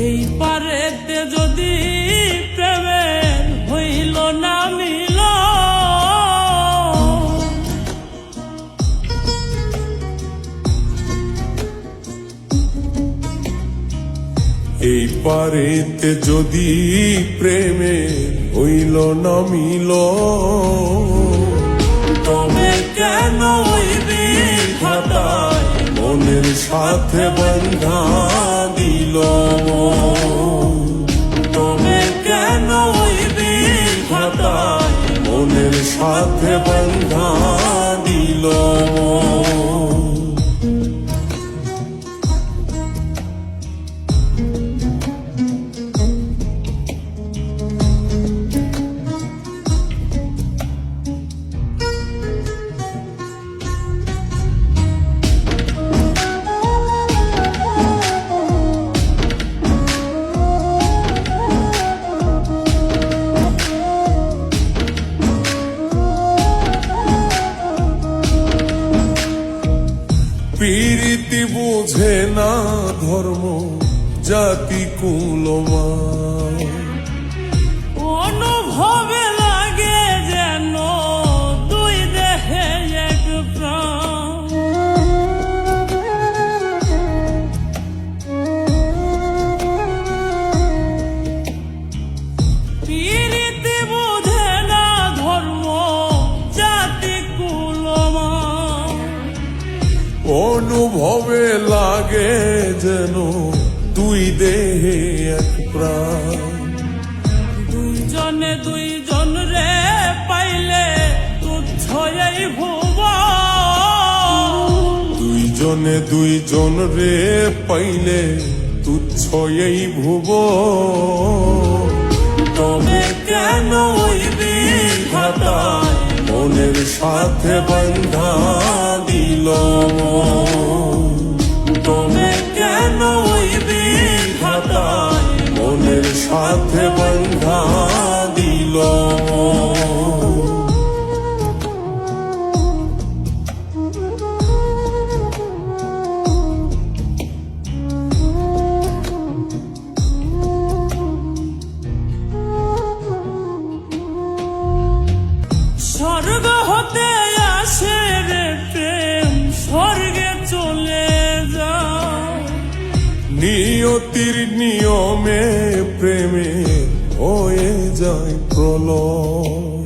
এই পারেতে যদি প্রেমের হইল না মিল, এই পারেতে যদি প্রেমের হইল না মিল, তবে কেন ওই বিধাতায় মনের সাথে বন্ধা দিল। তবে কেন ওই বিধাতায় মনের সাথে বন্ধা দিল। প্রীতি বুঝে না ধর্ম জাতি কুলমা, অনুভবে লাগে যেন দুই দেহে এক প্রাণ। প্রীতি বুঝে না ধর্ম জাতি কুলমা, অনুভবে লাগে যেন দুই দেহে এক প্রাণ। দুইজনে দুইজন রে পাইলে তুচ্ছ এই ভুবন। দুইজনে দুইজন রে পাইলে তুচ্ছ এই ভুবন। তবে কেন ওই বিধাতায় মনের সাথে বন্ধা দিল। তবে কেন ওই বিধাতায় মনের সাথে বন্ধা দিল। স্বর্গ হতে আসে রে প্রেম, স্বর্গে চলে যায়। নিয়তির নিয়মে প্রেমে হয়ে যায় প্রলয়।